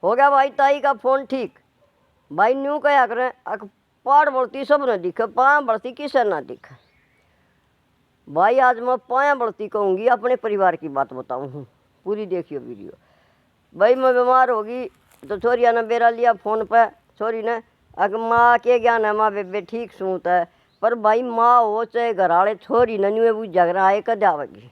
हो गया भाई ताई का फोन ठीक। भाई न्यू क्या करें, पाड़ बढ़ती सब न दिखे, पाया बढ़ती किसे ना दिखे। भाई आज मैं पाया बढ़ती कहूँगी, अपने परिवार की बात बताऊँ हूँ, पूरी देखियो वीडियो। भाई मैं बीमार होगी तो छोरिया ने बेरा लिया फ़ोन पे, छोरी ने अग माँ के ज्ञान है, माँ बेबे ठीक सूत है। पर भाई माँ हो चाहे घर वाले, छोरी ने न्यू वो झगड़ा है कद आवेगी,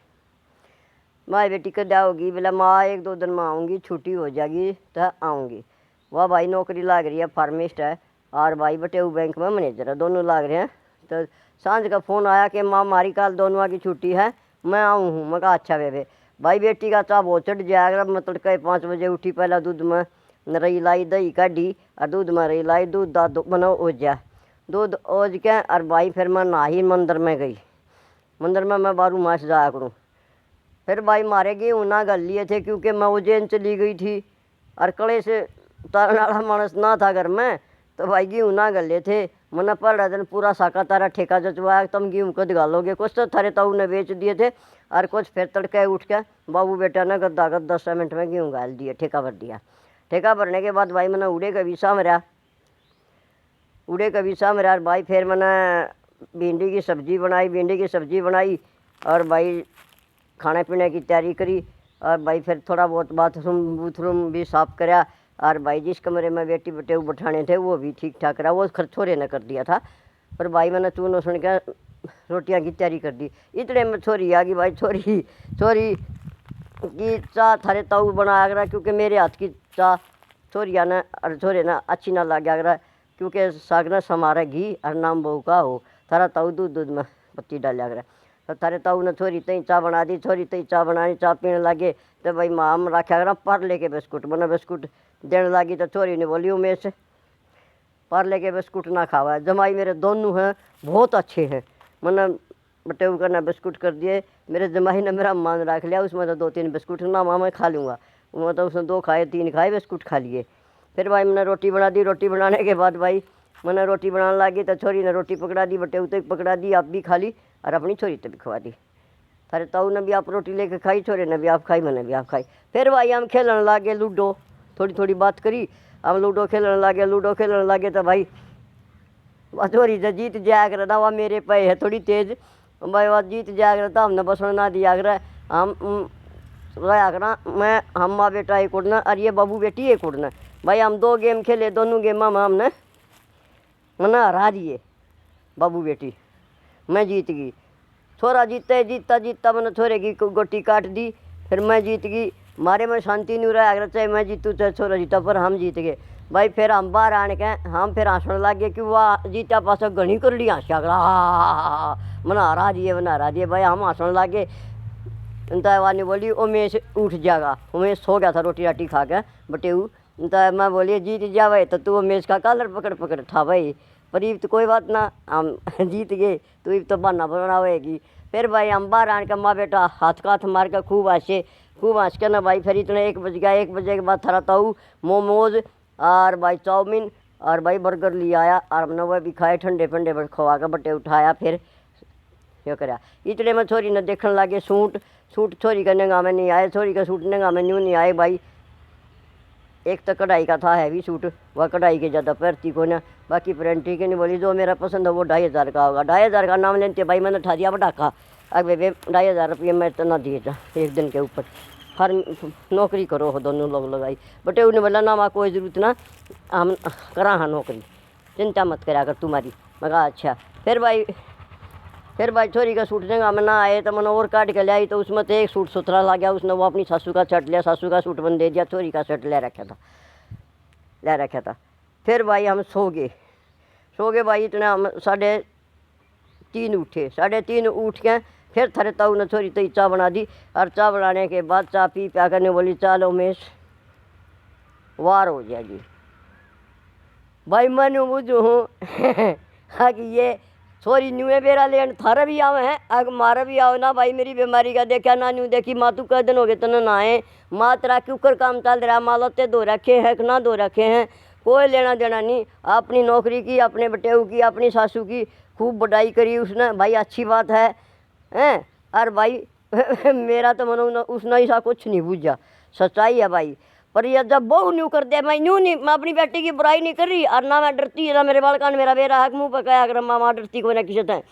माँ बेटी कद आओगी, बोला माँ एक दो दिन में आऊँगी, छुट्टी हो जाएगी तो आऊँगी। वह भाई नौकरी लाग रही है, फार्मिस्ट है, और भाई बटेऊ बैंक में मैनेजर है, दोनों लाग रहे हैं। तो सांझ का फ़ोन आया कि माँ हमारी कल दोनों की छुट्टी है, मैं आऊँ हूँ। मैं कहा अच्छा बेबे। भाई बेटी का चाह बहुत चढ़ जाएगा, मैं तड़के 5 बजे उठी, पहला दूध में रही लाई, दही काढ़ी और दूध में रही लाई, दूध दाद बना ओजा, दूध ओज के और भाई फिर मैं नहाई मंदिर में गई। मंदिर में मैं 12 मास जाया करूँ। फिर भाई मारे गेहूँ ना गल लिए थे, क्योंकि मैं उज्जैन चली गई थी और कड़े से उतारने वाला मानस ना था घर में, तो भाई गेहूँ ना गल लिए थे। मैंने पहला दिन पूरा साका तारा ठेका जचवाया, तुम गेहूँ कद गालोगे। कुछ तो थारे ताऊ ने बेच दिए थे और कुछ फिर तड़के उठ के बाबू बेटा ने गद्दा गद 10 मिनट में गेहूँ गाल दिए, ठेका भर दिया। ठेका भरने के बाद भाई मैंने उड़े का विसा मरा, उड़े का विसा मरा। भाई फिर मैंने भिंडी की सब्ज़ी बनाई, भिंडी की सब्ज़ी बनाई और भाई खाने पीने की तैयारी करी। और भाई फिर थोड़ा बहुत बाथरूम भी साफ़ कराया। और भाई जिस कमरे में बेटी बटेऊ बैठाने थे वो भी ठीक ठाक रहा, वो छोरे ने कर दिया था। पर भाई मैंने चूनो सुन के रोटियाँ की तैयारी कर दी। इतने में छोरी आ गई। भाई छोरी की चाह थारे ताऊ बनाया करा, क्योंकि मेरे हाथ की चाह छोरिया ने और छोरे ने अच्छी ना लग करा, क्योंकि साग ने समारा घी और नाम बहू का हो, थारा ताऊ दूध में पत्ती डालिया करा। तो थारे ताऊ ने छोरी तई चाह बना दी, छोरी तई चाह बनानी, चाह पीने लगे। तो भाई माँ हम रखा करा पार्ले के बिस्कुट, मैंने बिस्कुट देने लगी। तो छोरी ने बोली उमेश से पार्ले के बिस्कुट ना खावा, जमाई मेरे दोनों हैं बहुत अच्छे हैं। मैंने बटेऊ का ना बिस्कुट कर दिए, मेरे जमाई ने मेरा मान रख लिया, उसमें तो 2-3 बिस्कुट ना माँ मैं खा लूँगा, वो तो उसने 2 खाए 3 खाए बिस्कुट खा लिए। फिर भाई मैंने रोटी बना दी, रोटी बनाने के बाद भाई मैंने रोटी बनाने लगी तो छोरी ने रोटी पकड़ा दी, बटेऊ तक पकड़ा दी, आप भी खा ली और अपनी छोरी तक भी खवा दी। थारे ताऊ ने भी आप रोटी लेके खाई, छोरे ने भी आप खाई, मैंने भी आप खाई। फिर भाई हम खेलने लगे लूडो, थोड़ी थोड़ी बात करी, हम लूडो खेलने लगे, लूडो खेलने लगे। तो भाई वह छोरी से जीत जाया कर था, वह मेरे पे है थोड़ी तेज, भाई वह जीत जाया कर था, हमने बसना ना दिया कर, हम रहा करा मैं हम माँ बेटा एक उड़ना और ये बाबू बेटी एक उड़ना। भाई हम 2 गेम खेले, दोनों गेम में हमने मना हरा दिए, बाबू बेटी मैं जीत गई। छोरा जीतता जीतता मैंने छोरे की गोटी काट दी, फिर मैं जीत गई। मारे में शांति नहीं रहा, अगर चाहे मैं जीतूँ चाहे छोरा जीता, पर हम जीत गए। भाई फिर हम बाहर आने के हम फिर हंसने लग गए कि वह जीता पास घनी कर ली, हंसा कर मना हरा दिए बना हरा दिए। भाई हम हंसने लग गए। वानी बोली उमेश उठ जाएगा, उमेश सो गया था रोटी राटी खा के बटेऊ। तो मैं बोली जीत जा भाई, तो तू उमेश का कॉलर पकड़ पकड़ था भाई, पर ये तो कोई बात ना, हम जीत गए, तो ये तो बहाना बनावेगी। फिर भाई हम बाहर आने का माँ बेटा हाथ का हाथ मार के खूब हंस के ना भाई। फिर इतने 1 बज गया, 1 बजे के बाद थारा ताऊ मोमोज और भाई चाउमीन और भाई बर्गर ले आया और हमने वह भी खाए, ठंडे ठंडे पर खवा के बटे उठाया। फिर ये करा इतने में छोरी ने देखने लगे सूट छोरी का नंगा में नहीं आए, छोरी का सूट नंगा में न्यू नहीं आए। भाई एक तो कढ़ाई का था हैवी सूट, वह कढ़ाई के ज़्यादा पहनती को ना, बाकी प्रिंटी के नहीं बोली, जो मेरा पसंद है वो 2500 का होगा। 2500 का नाम लेते भाई मैंने उठा दिया पटाखा, अब बेबे 2500 रुपये मैं तो ना दिए था एक दिन के ऊपर, हर नौकरी करो हो दोनों लोग लगाई। बटे उन्हें बोला ना माँ कोई ज़रूरत ना, हम करा हाँ नौकरी, चिंता मत करा कर तुम्हारी। मैं कहा अच्छा। फिर भाई छोरी का सूट जगह में ना आए तो मैंने और काट के ले आई, तो उसमें तो एक सूट सुथरा ला गया, उसने वो अपनी सासू का शर्ट लिया, सासू का सूट बन दे दिया, छोरी का शर्ट ले रखा था। फिर भाई हम सो गए भाई। इतने हम 3:30 उठे, 3:30 उठ के फिर थारे ताऊ ने छोरी तो चाय बना दी, और चाय बनाने के बाद चाय पी प्या करने बोली चलो उमेश वार हो जाएगी। भाई मैं बुझू हूँ हाँ कि ये छोरी न्यूए बेरा लेन थारा भी आवे हैं, अग मारा भी आओ ना भाई, मेरी बीमारी का देखा ना न्यू देखी, माँ तू कह दिन हो गए तने नहाए, माँ तेरा क्यों कर काम चल रहा, मालते धो रखे हैं कि ना धो रखे हैं, कोई लेना देना नहीं। अपनी नौकरी की, अपने बटेऊ की, अपनी सासू की खूब बड़ाई करी उसने, भाई अच्छी बात है हैं। और भाई मेरा तो मनो उसने ऐसा कुछ नहीं बूझा, सच्चाई है भाई। पर ये जब बहू न्यू कर दे, मैं न्यू नहीं, मैं अपनी बेटी की बुराई नहीं कर रही, और ना मैं डरती है, ना मेरे बालकान मेरा बेरा हक मुँह पर कहा अगर माँ डरती को ना किसी है,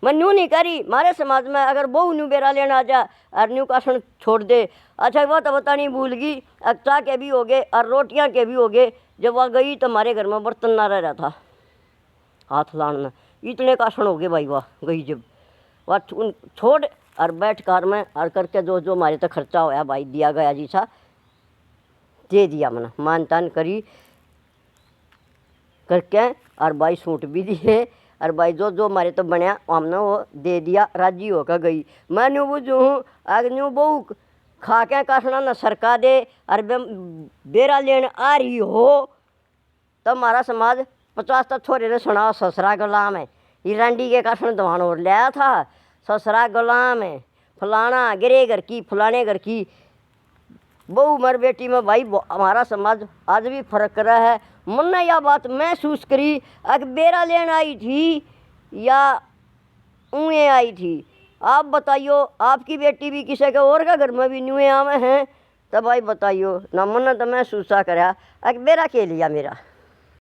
मैं न्यू नहीं करी। हमारे समाज में अगर बहू न्यू बेरा लेना आ जा और न्यू कासन छोड़ दे, अच्छा वह तो बता नहीं भूल गई, चाह के भी हो गए और रोटियां के भी हो गए। जब वह गई तो हमारे घर में बर्तन ना रह रहा था हाथ लाना, इतने कासन हो गए भाई। वाह गई जब वह छोड़ और बैठ कार में और करके जो जो हमारे तो खर्चा होया भाई दिया गया जी सा दे दिया, मना मान तान करी करके और भाई सूट भी दिए और भाई जो जो हमारे तो बनया हमने वो दे दिया, राजी होकर गई। मैं न्यू बुझू हूँ अगर न्यू बहू खा के काटना न सरका दे और बेरा लेने आ रही हो तो हमारा समाज 50 तक छोरे ने सुना ससुरा गुलाम है, ये रंडी के काटन दवान और लाया था, ससुरा गुलाम है, फलाना गिरे घर की फलाने घर की बहू मर बेटी में। भाई हमारा समाज आज भी फर्क कर रहा है। मुन्ना यह बात महसूस करी अगर बेरा लेने आई थी या ऊँए आई थी। आप बताइयो आपकी बेटी भी किसी के और का घर में भी न्यूए आवे हैं, तब भाई बताइयो ना। मुन्ना तो महसूस करा अगर बेरा के लिया मेरा।